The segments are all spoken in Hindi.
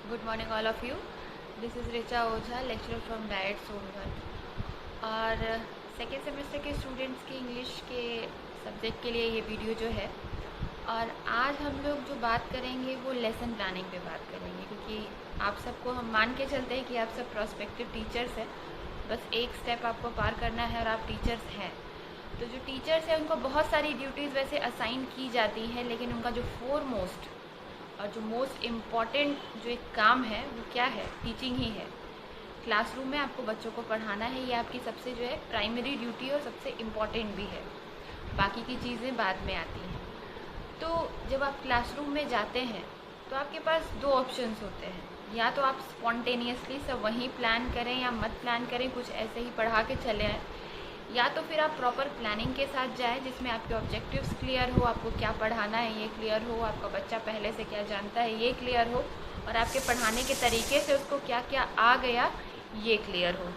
Good morning all of you. This is Richa Oझा, lecturer from diet Sonbhadra. और सेकेंड सेमेस्टर के स्टूडेंट्स के इंग्लिश के सब्जेक्ट के लिए ये वीडियो जो है। और आज हम लोग जो बात करेंगे वो लेसन प्लानिंग पे बात करेंगे, क्योंकि आप सबको हम मान के चलते हैं कि आप सब प्रोस्पेक्टिव टीचर्स हैं। बस एक स्टेप आपको पार करना है और आप टीचर्स हैं। तो जो टीचर्स हैं उनको बहुत सारी ड्यूटीज़ वैसे असाइन की जाती हैं, लेकिन उनका जो फोरमोस्ट और जो मोस्ट इम्पॉर्टेंट जो एक काम है वो क्या है? टीचिंग ही है। क्लासरूम में आपको बच्चों को पढ़ाना है, ये आपकी सबसे जो है प्राइमरी ड्यूटी और सबसे इम्पॉर्टेंट भी है। बाकी की चीज़ें बाद में आती हैं। तो जब आप क्लासरूम में जाते हैं तो आपके पास दो ऑप्शंस होते हैं। या तो आप स्पॉन्टेनियसली सब वहीं प्लान करें या मत प्लान करें, कुछ ऐसे ही पढ़ा के चले आएँ। या तो फिर आप प्रॉपर प्लानिंग के साथ जाएं, जिसमें आपके ऑब्जेक्टिव्स क्लियर हो, आपको क्या पढ़ाना है ये क्लियर हो, आपका बच्चा पहले से क्या जानता है ये क्लियर हो, और आपके पढ़ाने के तरीके से उसको क्या क्या आ गया ये क्लियर हो।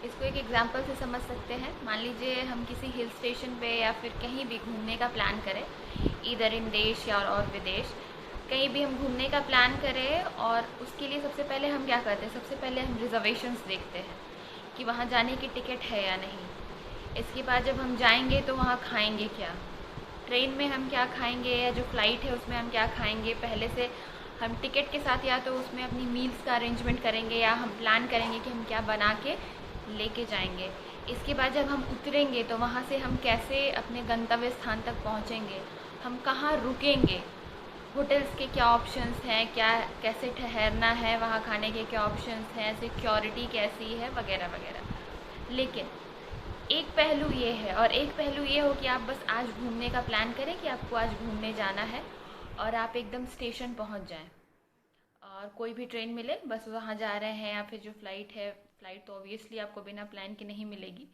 इसको एक एग्जांपल से समझ सकते हैं। मान लीजिए हम किसी हिल स्टेशन पे या फिर कहीं भी घूमने का प्लान करें, इधर इन देश या और विदेश, कहीं भी हम घूमने का प्लान करें। और उसके लिए सबसे पहले हम क्या करते हैं? सबसे पहले हम रिजर्वेशंस देखते हैं कि वहाँ जाने की टिकट है या नहीं। इसके बाद जब हम जाएंगे तो वहाँ खाएंगे क्या, ट्रेन में हम क्या खाएंगे, या जो फ़्लाइट है उसमें हम क्या खाएंगे। पहले से हम टिकट के साथ या तो उसमें अपनी मील्स का अरेंजमेंट करेंगे, या हम प्लान करेंगे कि हम क्या बना के लेके जाएंगे। इसके बाद जब हम उतरेंगे तो वहाँ से हम कैसे अपने गंतव्य स्थान तक पहुँचेंगे, हम कहाँ रुकेंगे, होटल्स के क्या ऑप्शंस हैं, क्या कैसे ठहरना है, वहाँ खाने के क्या ऑप्शंस हैं, सिक्योरिटी कैसी है, वगैरह वगैरह। लेकिन एक पहलू ये है, और एक पहलू ये हो कि आप बस आज घूमने का प्लान करें कि आपको आज घूमने जाना है, और आप एकदम स्टेशन पहुंच जाएं और कोई भी ट्रेन मिले, बस वहाँ जा रहे हैं। या फिर जो फ़्लाइट है, फ़्लाइट तो ऑब्वियसली आपको बिना प्लान के नहीं मिलेगी,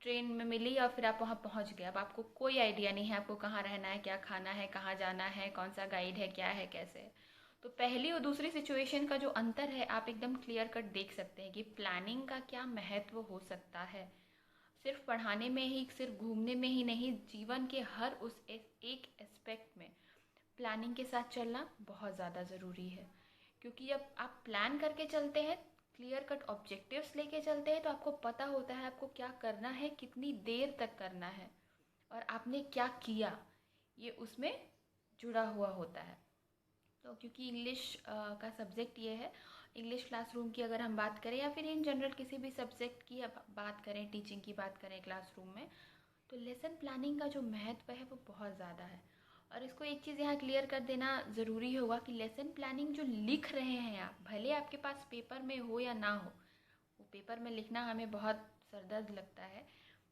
ट्रेन में मिली और फिर आप वहाँ पहुँच गए। अब आपको कोई आइडिया नहीं है आपको कहाँ रहना है, क्या खाना है, कहाँ जाना है, कौन सा गाइड है, क्या है, कैसे है। तो पहली और दूसरी सिचुएशन का जो अंतर है आप एकदम क्लियर कट देख सकते हैं कि प्लानिंग का क्या महत्व हो सकता है। सिर्फ पढ़ाने में ही, सिर्फ घूमने में ही नहीं, जीवन के हर उस एक एस्पेक्ट में प्लानिंग के साथ चलना बहुत ज़्यादा ज़रूरी है। क्योंकि जब आप प्लान करके चलते हैं, क्लियर कट ऑब्जेक्टिव्स लेके चलते हैं, तो आपको पता होता है आपको क्या करना है, कितनी देर तक करना है, और आपने क्या किया, ये उसमें जुड़ा हुआ होता है। तो क्योंकि इंग्लिश का सब्जेक्ट ये है, इंग्लिश क्लासरूम की अगर हम बात करें या फिर इन जनरल किसी भी सब्जेक्ट की बात करें, टीचिंग की बात करें क्लासरूम में, तो लेसन प्लानिंग का जो महत्व है वो बहुत ज़्यादा है। और इसको एक चीज़ यहाँ क्लियर कर देना ज़रूरी होगा कि लेसन प्लानिंग जो लिख रहे हैं आप, भले आपके पास पेपर में हो या ना हो, वो पेपर में लिखना हमें बहुत सरदर्द लगता है।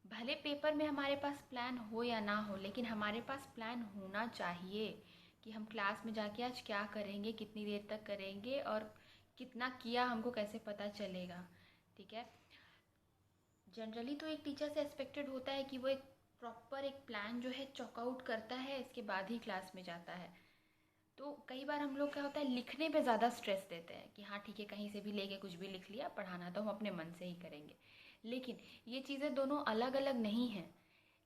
भले पेपर में हमारे पास प्लान हो या ना हो, लेकिन हमारे पास प्लान होना चाहिए कि हम क्लास में जाके आज क्या करेंगे, कितनी देर तक करेंगे, और कितना किया हमको कैसे पता चलेगा। ठीक है। जनरली तो एक टीचर से एक्सपेक्टेड होता है कि वो एक प्रॉपर एक प्लान जो है चॉक आउट करता है, इसके बाद ही क्लास में जाता है। तो कई बार हम लोग क्या होता है, लिखने पे ज़्यादा स्ट्रेस देते हैं कि हाँ ठीक है, कहीं से भी लेके कुछ भी लिख लिया, पढ़ाना तो हम अपने मन से ही करेंगे। लेकिन ये चीज़ें दोनों अलग अलग नहीं हैं।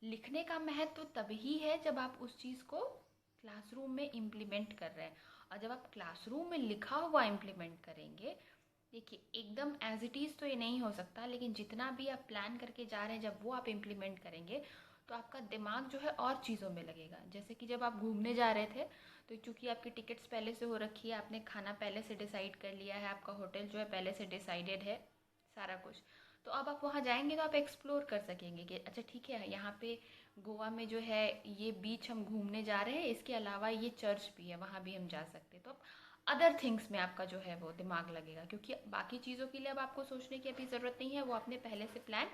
लिखने का महत्व तभी है जब आप उस चीज़ को क्लासरूम में इम्प्लीमेंट कर रहे हैं। और जब आप क्लासरूम में लिखा हुआ इम्प्लीमेंट करेंगे, देखिए एकदम एज इट इज़ तो ये नहीं हो सकता, लेकिन जितना भी आप प्लान करके जा रहे हैं जब वो आप इम्प्लीमेंट करेंगे तो आपका दिमाग जो है और चीज़ों में लगेगा। जैसे कि जब आप घूमने जा रहे थे, तो चूंकि आपकी टिकट्स पहले से हो रखी है, आपने खाना पहले से डिसाइड कर लिया है, आपका होटल जो है पहले से डिसाइडेड है, सारा कुछ। तो अब आप वहाँ जाएंगे तो आप एक्सप्लोर कर सकेंगे कि अच्छा ठीक है, यहाँ पे गोवा में जो है ये बीच हम घूमने जा रहे हैं, इसके अलावा ये चर्च भी है, वहाँ भी हम जा सकते हैं। तो अब अदर थिंग्स में आपका जो है वो दिमाग लगेगा, क्योंकि बाकी चीज़ों के लिए अब आपको सोचने की अभी ज़रूरत नहीं है, वो आपने पहले से प्लान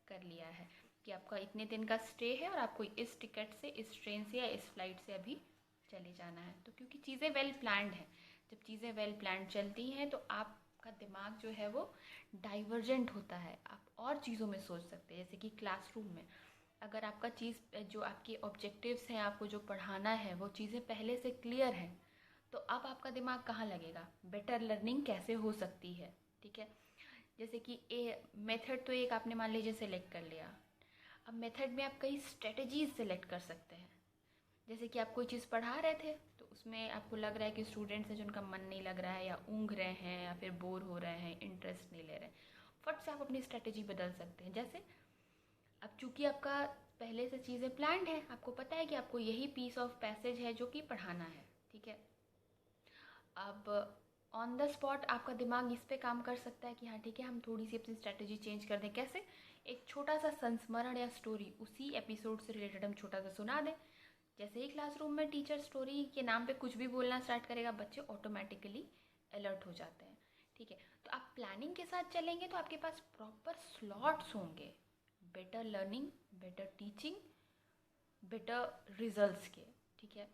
कर लिया है कि आपका इतने दिन का स्टे है और आपको इस टिकट से, इस ट्रेन से या इस फ्लाइट से अभी चले जाना है। तो क्योंकि चीज़ें वेल प्लान्ड हैं, जब चीज़ें वेल प्लान्ड चलती हैं तो आपका दिमाग जो है वो डाइवर्जेंट होता है, आप और चीज़ों में सोच सकते हैं। जैसे कि क्लासरूम में अगर आपका चीज़ जो आपके ऑब्जेक्टिव्स हैं, आपको जो पढ़ाना है, वो चीज़ें पहले से क्लियर हैं, तो अब आपका दिमाग कहाँ लगेगा, बेटर लर्निंग कैसे हो सकती है। ठीक है। जैसे कि ए मेथड तो एक आपने मान लीजिए सेलेक्ट कर लिया, अब मेथड में आप कई स्ट्रेटजीज सेलेक्ट कर सकते हैं। जैसे कि आप कोई चीज़ पढ़ा रहे थे तो उसमें आपको लग रहा है कि स्टूडेंट्स हैं जिनका मन नहीं लग रहा है या ऊँघ रहे हैं या फिर बोर हो रहे हैं, इंटरेस्ट नहीं ले रहे हैं, फट से आप अपनी स्ट्रेटेजी बदल सकते हैं। जैसे अब चूँकि आपका पहले से चीज़ें प्लान्ड है, आपको पता है कि आपको यही पीस ऑफ पैसेज है जो कि पढ़ाना है, ठीक है। अब ऑन द स्पॉट आपका दिमाग इस पे काम कर सकता है कि हाँ ठीक है, हम थोड़ी सी अपनी स्ट्रैटेजी चेंज कर दें। कैसे? एक छोटा सा संस्मरण या स्टोरी उसी एपिसोड से रिलेटेड हम छोटा सा सुना दें। जैसे ही क्लासरूम में टीचर स्टोरी के नाम पे कुछ भी बोलना स्टार्ट करेगा, बच्चे ऑटोमेटिकली अलर्ट हो जाते हैं, ठीक है। तो आप प्लानिंग के साथ चलेंगे तो आपके पास प्रॉपर स्लॉट्स होंगे, better learning, better teaching, better results के, ठीक है।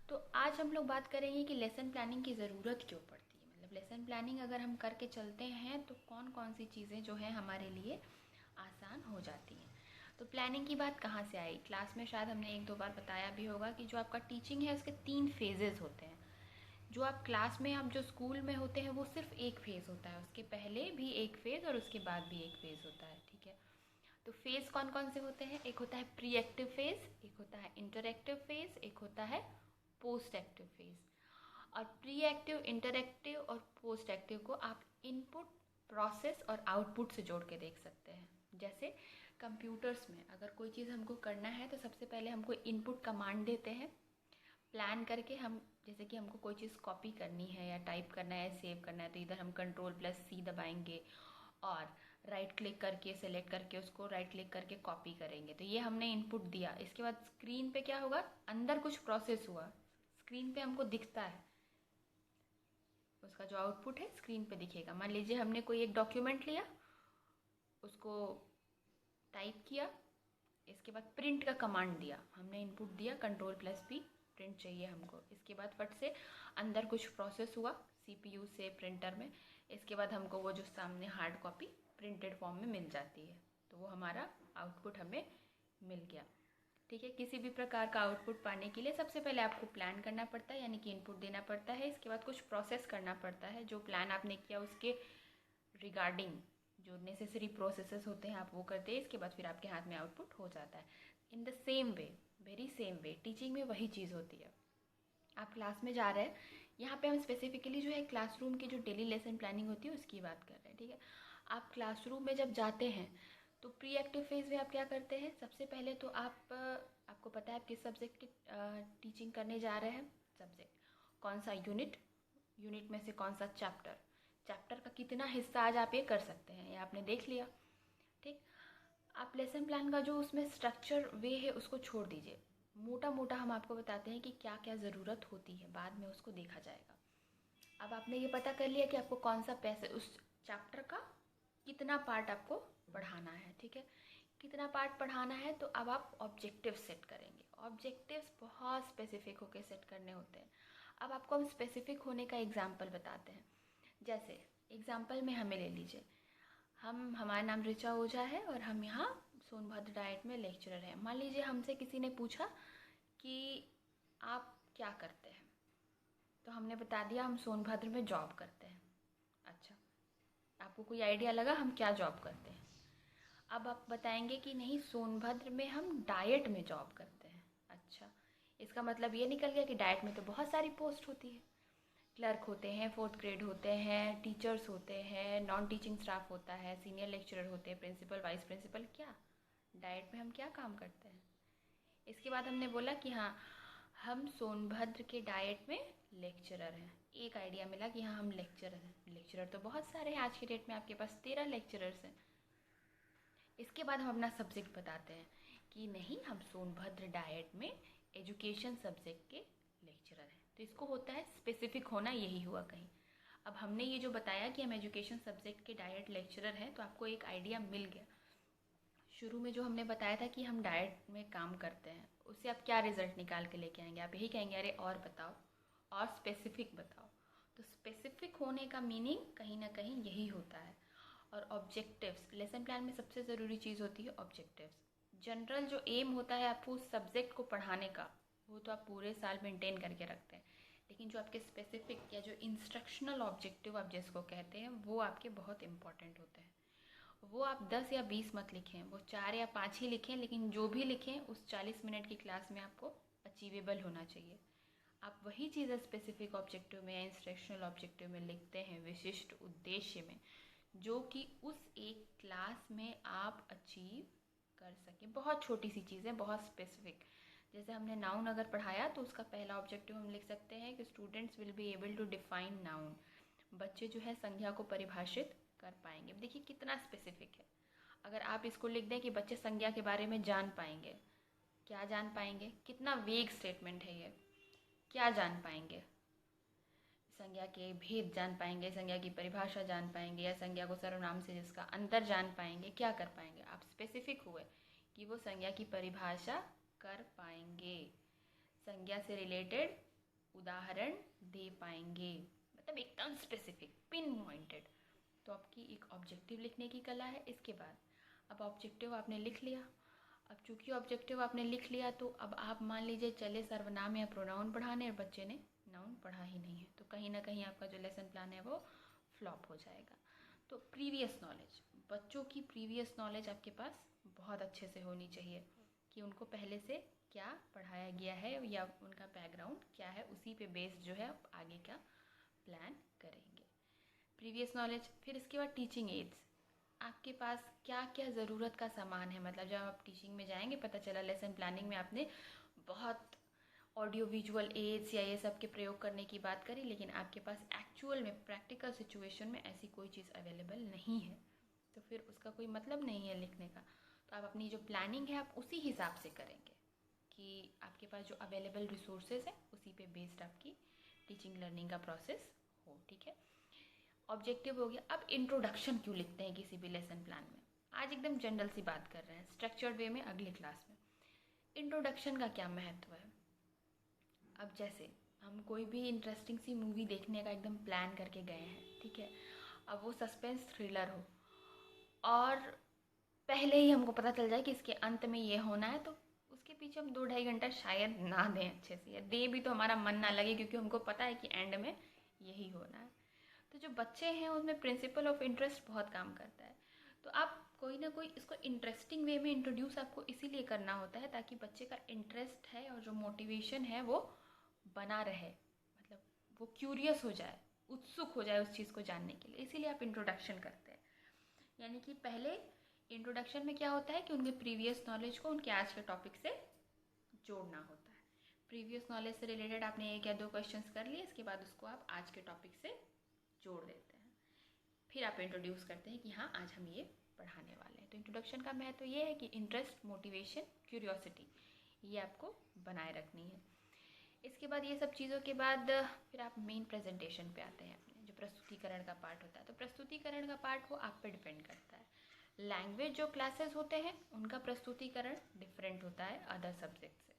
तो आज हम लोग बात करेंगे कि लेसन प्लानिंग की ज़रूरत क्यों पड़ती है। मतलब लेसन प्लानिंग अगर हम करके चलते हैं तो कौन कौन सी चीज़ें जो हैं हमारे लिए आसान हो जाती हैं। तो प्लानिंग की बात कहाँ से आई? क्लास में शायद हमने एक दो बार बताया भी होगा कि जो आपका टीचिंग है उसके 3 फेजेज़ होते हैं। जो आप क्लास में, आप जो स्कूल में होते हैं वो सिर्फ एक फ़ेज़ होता है, उसके पहले भी एक फ़ेज़ और उसके बाद भी एक फ़ेज़ होता है, ठीक है। तो फेज़ कौन कौन से होते हैं? एक होता है प्री एक्टिव फेज़, एक होता है इंटरएक्टिव फेज़, एक होता है पोस्ट एक्टिव फेज़। और प्री एक्टिव, इंटरएक्टिव और पोस्ट एक्टिव को आप इनपुट, प्रोसेस और आउटपुट से जोड़ के देख सकते हैं। जैसे कंप्यूटर्स में अगर कोई चीज़ हमको करना है तो सबसे पहले हमको इनपुट कमांड देते हैं, प्लान करके हम, जैसे कि हमको कोई चीज़ कॉपी करनी है या टाइप करना है, सेव करना है, तो इधर हम Ctrl+C दबाएंगे और राइट क्लिक करके सेलेक्ट करके उसको राइट क्लिक करके कॉपी करेंगे। तो ये हमने इनपुट दिया। इसके बाद स्क्रीन पे क्या होगा? अंदर कुछ प्रोसेस हुआ, स्क्रीन पे हमको दिखता है, उसका जो आउटपुट है स्क्रीन पे दिखेगा। मान लीजिए हमने कोई एक डॉक्यूमेंट लिया, उसको टाइप किया, इसके बाद प्रिंट का कमांड दिया, हमने इनपुट दिया Ctrl+P, प्रिंट चाहिए हमको। इसके बाद फट से अंदर कुछ प्रोसेस हुआ CPU से प्रिंटर में, इसके बाद हमको वो जो सामने हार्ड कॉपी प्रिंटेड फॉर्म में मिल जाती है, तो वो हमारा आउटपुट हमें मिल गया, ठीक है। किसी भी प्रकार का आउटपुट पाने के लिए सबसे पहले आपको प्लान करना पड़ता है, यानी कि इनपुट देना पड़ता है। इसके बाद कुछ प्रोसेस करना पड़ता है, जो प्लान आपने किया उसके रिगार्डिंग जो नेसेसरी प्रोसेसेस होते हैं आप वो करते हैं। इसके बाद फिर आपके हाथ में आउटपुट हो जाता है। In the same way, very same way, teaching में वही चीज़ होती है। आप क्लास में जा रहे हैं, यहाँ पे हम स्पेसिफिकली जो है क्लासरूम की जो डेली लेसन प्लानिंग होती है उसकी बात कर रहे हैं, ठीक है। आप क्लासरूम में जब जाते हैं तो प्री एक्टिव फेज़ में आप क्या करते हैं? सबसे पहले तो आपको पता है आप किस सब्जेक्ट की टीचिंग करने जा रहे हैं, सब्जेक्ट कौन सा, यूनिट में से कौन सा चैप्टर का कितना हिस्सा आज आप ये कर सकते हैं, ये आपने देख लिया, ठीक। आप लेसन प्लान का जो उसमें स्ट्रक्चर वे है उसको छोड़ दीजिए, मोटा मोटा हम आपको बताते हैं कि क्या क्या ज़रूरत होती है, बाद में उसको देखा जाएगा। अब आपने ये पता कर लिया कि आपको कौन सा पैसे, उस चैप्टर का कितना पार्ट आपको पढ़ाना है, ठीक है। कितना पार्ट पढ़ाना है, तो अब आप ऑब्जेक्टिव सेट करेंगे। ऑब्जेक्टिव्स बहुत स्पेसिफिक होकर सेट करने होते हैं। अब आपको हम स्पेसिफिक होने का एग्जाम्पल बताते हैं। जैसे एग्जाम्पल में हमें ले लीजिए, हमारा नाम ऋचा ओझा है और हम यहाँ सोनभद्र डाइट में लेक्चरर हैं। मान लीजिए हमसे किसी ने पूछा कि आप क्या करते हैं, तो हमने बता दिया हम सोनभद्र में जॉब करते हैं। अच्छा, आपको कोई आइडिया लगा हम क्या जॉब करते हैं? अब आप बताएंगे कि नहीं, सोनभद्र में हम डाइट में जॉब करते हैं। अच्छा, इसका मतलब ये निकल गया कि डाइट में तो बहुत सारी पोस्ट होती है, क्लर्क होते हैं, 4th ग्रेड होते हैं, टीचर्स होते हैं, नॉन टीचिंग स्टाफ होता है, सीनियर लेक्चरर होते हैं, प्रिंसिपल, वाइस प्रिंसिपल। क्या डाइट में हम क्या काम करते हैं? इसके बाद हमने बोला कि हाँ, हम सोनभद्र के डाइट में लेक्चरर हैं। एक आइडिया मिला कि हाँ हम लेक्चरर हैं। लेक्चरर तो बहुत सारे हैं, आज की डेट में आपके पास 13 लेक्चरर्स हैं। इसके बाद हम अपना सब्जेक्ट बताते हैं कि नहीं, हम सोनभद्र डाइट में एजुकेशन सब्जेक्ट के लेक्चरर हैं। तो इसको होता है स्पेसिफिक होना, यही हुआ कहीं। अब हमने ये जो बताया कि हम एजुकेशन सब्जेक्ट के डाइट लेक्चरर हैं, तो आपको एक आइडिया मिल गया। शुरू में जो हमने बताया था कि हम डाइट में काम करते हैं, उससे आप क्या रिजल्ट निकाल के लेके आएंगे? आप यही कहेंगे अरे और बताओ, और स्पेसिफिक बताओ। तो स्पेसिफिक होने का मीनिंग कहीं ना कहीं यही होता है। और ऑब्जेक्टिव्स, लेसन प्लान में सबसे ज़रूरी चीज़ होती है ऑब्जेक्टिव्स। जनरल जो एम होता है आपको उस सब्जेक्ट को पढ़ाने का, वो तो आप पूरे साल मेंटेन करके रखते हैं, लेकिन जो आपके स्पेसिफिक या जो इंस्ट्रक्शनल ऑब्जेक्टिव आप जिसको कहते हैं, वो आपके बहुत इंपॉर्टेंट होते हैं। वो आप 10 या 20 मत लिखें, वो 4 या 5 ही लिखें, लेकिन जो भी लिखें उस 40 मिनट की क्लास में आपको अचीवेबल होना चाहिए। आप वही चीज़ें स्पेसिफिक ऑब्जेक्टिव में या इंस्ट्रक्शनल ऑब्जेक्टिव में लिखते हैं विशिष्ट उद्देश्य में, जो कि उस एक क्लास में आप अचीव कर सकें। बहुत छोटी सी चीज़ें, बहुत स्पेसिफिक। जैसे हमने नाउन अगर पढ़ाया तो उसका पहला ऑब्जेक्टिव हम लिख सकते हैं कि students will be able to define noun. बच्चे जो है संज्ञा को परिभाषित कर पाएंगे। देखिए कितना स्पेसिफिक है। अगर आप इसको लिख दें कि बच्चे संज्ञा के बारे में जान पाएंगे, क्या जान पाएंगे, कितना वेग स्टेटमेंट है ये। क्या जान पाएंगे? संज्ञा के भेद जान पाएंगे, संज्ञा की परिभाषा जान पाएंगे, या संज्ञा को सर्वनाम से जिसका अंतर जान पाएंगे। क्या कर पाएंगे? आप स्पेसिफिक हुए कि वो संज्ञा की परिभाषा कर पाएंगे, संज्ञा से रिलेटेड उदाहरण दे पाएंगे, मतलब एकदम स्पेसिफिक, पिन पॉइंटेड। तो आपकी एक ऑब्जेक्टिव लिखने की कला है। इसके बाद अब ऑब्जेक्टिव आपने लिख लिया। अब चूंकि ऑब्जेक्टिव आपने लिख लिया तो अब आप मान लीजिए चले सर्वनाम या प्रोनाउन पढ़ाने और बच्चे ने नाउन पढ़ा ही नहीं है, तो कहीं ना कहीं आपका जो लेसन प्लान है वो फ्लॉप हो जाएगा। तो प्रीवियस नॉलेज, बच्चों की प्रीवियस नॉलेज आपके पास बहुत अच्छे से होनी चाहिए कि उनको पहले से क्या पढ़ाया गया है या उनका बैकग्राउंड क्या है, उसी पे बेस्ड जो है आप आगे का प्लान करेंगे। Previous knowledge. फिर इसके बाद टीचिंग एड्स, आपके पास क्या क्या ज़रूरत का सामान है। मतलब जब आप टीचिंग में जाएंगे, पता चला लेसन प्लानिंग में आपने बहुत ऑडियो विजुअल एड्स या ये सब के प्रयोग करने की बात करी, लेकिन आपके पास एक्चुअल में प्रैक्टिकल सिचुएशन में ऐसी कोई चीज़ अवेलेबल नहीं है, तो फिर उसका कोई मतलब नहीं है लिखने का। तो आप अपनी जो प्लानिंग है आप उसी हिसाब से करेंगे कि आपके पास जो अवेलेबल रिसोर्सेज है उसी पे बेस्ड आपकी टीचिंग लर्निंग का प्रोसेस हो। ठीक है, ऑब्जेक्टिव हो गया। अब इंट्रोडक्शन क्यों लिखते हैं किसी भी लेसन प्लान में? आज एकदम जनरल सी बात कर रहे हैं, स्ट्रक्चर्ड वे में अगली क्लास में। इंट्रोडक्शन का क्या महत्व है? अब जैसे हम कोई भी इंटरेस्टिंग सी मूवी देखने का एकदम प्लान करके गए हैं, ठीक है, अब वो सस्पेंस थ्रिलर हो और पहले ही हमको पता चल जाए कि इसके अंत में ये होना है, तो उसके पीछे हम 2-2.5 घंटा शायद ना दें अच्छे से, या दें भी तो हमारा मन ना लगे, क्योंकि हमको पता है कि एंड में यही होना है। तो जो बच्चे हैं उसमें प्रिंसिपल ऑफ इंटरेस्ट बहुत काम करता है। तो आप कोई ना कोई इसको इंटरेस्टिंग वे में इंट्रोड्यूस आपको इसीलिए करना होता है ताकि बच्चे का इंटरेस्ट है और जो मोटिवेशन है वो बना रहे, मतलब वो क्यूरियस हो जाए, उत्सुक हो जाए उस चीज़ को जानने के लिए। इसीलिए आप इंट्रोडक्शन करते हैं। यानी कि पहले इंट्रोडक्शन में क्या होता है कि उनके प्रीवियस नॉलेज को उनके आज के टॉपिक से जोड़ना होता है। प्रीवियस नॉलेज से रिलेटेड आपने 1 या 2 क्वेश्चंस कर लिए, इसके बाद उसको आप आज के टॉपिक से जोड़ देते हैं। फिर आप इंट्रोड्यूस करते हैं कि हाँ आज हम ये पढ़ाने वाले हैं। तो इंट्रोडक्शन का महत्व ये है कि इंटरेस्ट, मोटिवेशन, क्यूरियोसिटी ये आपको बनाए रखनी है। इसके बाद ये सब चीज़ों के बाद फिर आप मेन प्रेजेंटेशन पे आते हैं, अपने जो प्रस्तुतिकरण का पार्ट होता है। तो प्रस्तुतिकरण का पार्ट वो आप पे डिपेंड करता है। लैंग्वेज जो क्लासेस होते हैं उनका प्रस्तुतिकरण डिफरेंट होता है अदर सब्जेक्ट से।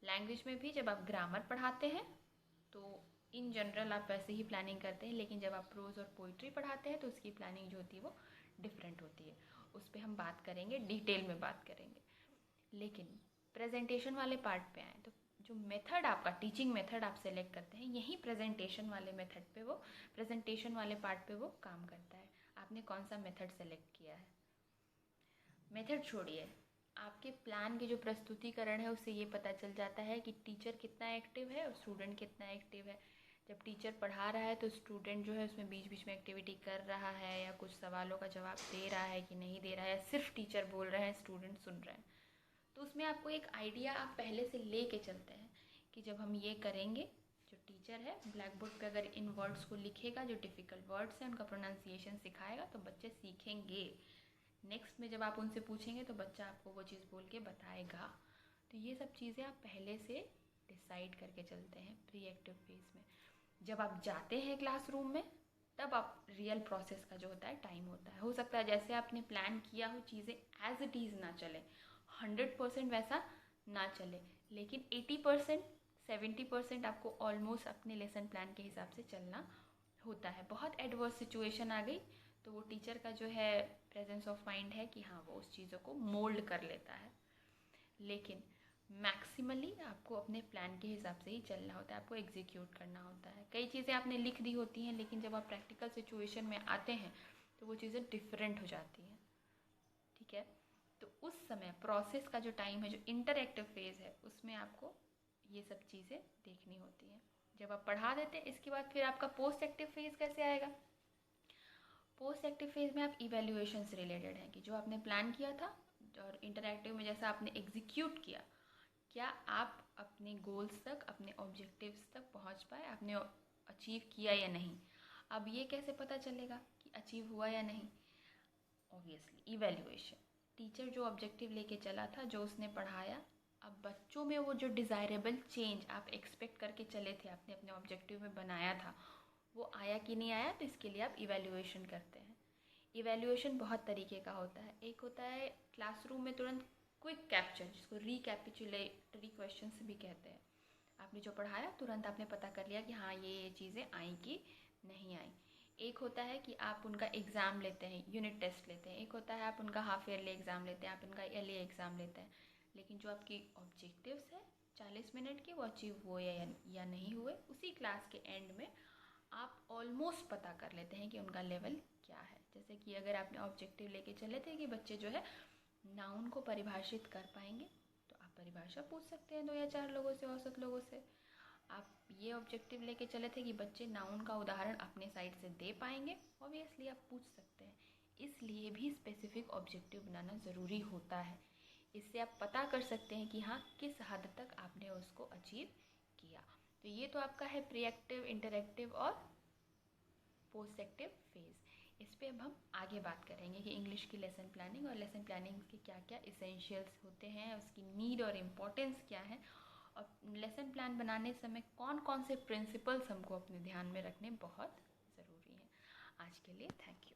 लैंग्वेज में भी जब आप ग्रामर पढ़ाते हैं तो इन जनरल आप वैसे ही प्लानिंग करते हैं, लेकिन जब आप प्रोज और पोइट्री पढ़ाते हैं तो उसकी प्लानिंग जो होती है वो डिफरेंट होती है। उस पर हम बात करेंगे, डिटेल में बात करेंगे। लेकिन प्रेजेंटेशन वाले पार्ट पे आए तो जो मेथड आपका टीचिंग मेथड आप सेलेक्ट करते हैं, यही प्रेजेंटेशन वाले मेथड पे वो प्रेजेंटेशन वाले पार्ट पे वो काम करता है। आपने कौन सा मेथड सेलेक्ट किया है। मेथड छोड़िए, आपके प्लान के जो प्रस्तुतिकरण है उससे ये पता चल जाता है कि टीचर कितना एक्टिव है और स्टूडेंट कितना एक्टिव है। जब टीचर पढ़ा रहा है तो स्टूडेंट जो है उसमें बीच बीच में एक्टिविटी कर रहा है या कुछ सवालों का जवाब दे रहा है कि नहीं दे रहा है, या सिर्फ टीचर बोल रहे हैं स्टूडेंट सुन रहे हैं। तो उसमें आपको एक आइडिया आप पहले से ले के चलते हैं कि जब हम ये करेंगे, जो टीचर है ब्लैक बोर्ड पे अगर इन वर्ड्स को लिखेगा, जो डिफ़िकल्ट वर्ड्स हैं उनका प्रोनाउंसिएशन सिखाएगा तो बच्चे सीखेंगे। नेक्स्ट में जब आप उनसे पूछेंगे तो बच्चा आपको वो चीज़ बोल के बताएगा। तो ये सब चीज़ें आप पहले से डिसाइड करके चलते हैं प्री एक्टिव फेज में। जब आप जाते हैं क्लासरूम में तब आप रियल प्रोसेस का जो होता है टाइम होता है। हो सकता है जैसे आपने प्लान किया हो चीज़ें एज इट इज़ ना चले, 100% वैसा ना चले, लेकिन 80% 70% आपको ऑलमोस्ट अपने लेसन प्लान के हिसाब से चलना होता है। बहुत एडवर्स सिचुएशन आ गई तो वो टीचर का जो है प्रेजेंस ऑफ माइंड है कि हाँ वो उस चीज़ों को मोल्ड कर लेता है, लेकिन मैक्सिमली आपको अपने प्लान के हिसाब से ही चलना होता है, आपको एग्जीक्यूट करना होता है। कई चीज़ें आपने लिख दी होती हैं लेकिन जब आप प्रैक्टिकल सिचुएशन में आते हैं तो वो चीज़ें डिफरेंट हो जाती हैं। ठीक है, तो उस समय प्रोसेस का जो टाइम है, जो इंटरएक्टिव फेज़ है, उसमें आपको ये सब चीज़ें देखनी होती हैं। जब आप पढ़ा देते हैं, इसके बाद फिर आपका पोस्ट एक्टिव फेज़ कैसे आएगा। पोस्ट एक्टिव फेज़ में आप इवेल्युएशन से रिलेटेड हैं कि जो आपने प्लान किया था और इंटरैक्टिव में जैसा आपने एग्जीक्यूट किया, क्या आप अपने गोल्स तक, अपने ऑब्जेक्टिव्स तक पहुंच पाए, आपने अचीव किया या नहीं। अब ये कैसे पता चलेगा कि अचीव हुआ या नहीं। ऑब्वियसली इवेल्युएशन, टीचर जो ऑब्जेक्टिव लेके चला था, जो उसने पढ़ाया, अब बच्चों में वो जो डिज़ायरेबल चेंज आप एक्सपेक्ट करके चले थे, आपने अपने ऑब्जेक्टिव में बनाया था, वो आया कि नहीं आया। तो इसके लिए आप इवेल्युएशन करते हैं। इवेल्युएशन बहुत तरीके का होता है। एक होता है क्लासरूम में तुरंत क्विक कैप्चर, जिसको रिकैपिचुलेटरी क्वेश्चन भी कहते हैं। आपने जो पढ़ाया तुरंत आपने पता कर लिया कि हाँ ये चीज़ें आई कि नहीं आई। एक होता है कि आप उनका एग्ज़ाम लेते हैं, यूनिट टेस्ट लेते हैं। एक होता है आप उनका हाफ ईयरली एग्ज़ाम लेते हैं, आप उनका ईयरली एग्ज़ाम लेते हैं। लेकिन जो आपकी ऑब्जेक्टिव्स है 40 मिनट के, वो अचीव हुए या नहीं हुए, उसी क्लास के एंड में आप ऑलमोस्ट पता कर लेते हैं कि उनका लेवल क्या है। जैसे कि अगर आपने ऑब्जेक्टिव लेके चले थे कि बच्चे जो है नाउन को परिभाषित कर पाएंगे, तो आप परिभाषा पूछ सकते हैं 2 या 4 लोगों से, औसत लोगों से। आप ये ऑब्जेक्टिव लेके चले थे कि बच्चे नाउन का उदाहरण अपने साइड से दे पाएंगे, ऑब्वियसली आप पूछ सकते हैं। इसलिए भी स्पेसिफिक ऑब्जेक्टिव बनाना ज़रूरी होता है। इससे आप पता कर सकते हैं कि हाँ किस हद तक आपने उसको अचीव किया। तो ये तो आपका है प्रीएक्टिव, इंटरैक्टिव और पोस्ट एक्टिव फेज़। इस पे अब हम आगे बात करेंगे कि इंग्लिश की लेसन प्लानिंग और लेसन प्लानिंग के क्या क्या इसेंशियल्स होते हैं, उसकी नीड और इम्पोर्टेंस क्या है, और लेसन प्लान बनाने समय कौन कौन से प्रिंसिपल्स हमको अपने ध्यान में रखने बहुत ज़रूरी हैं। आज के लिए थैंक यू।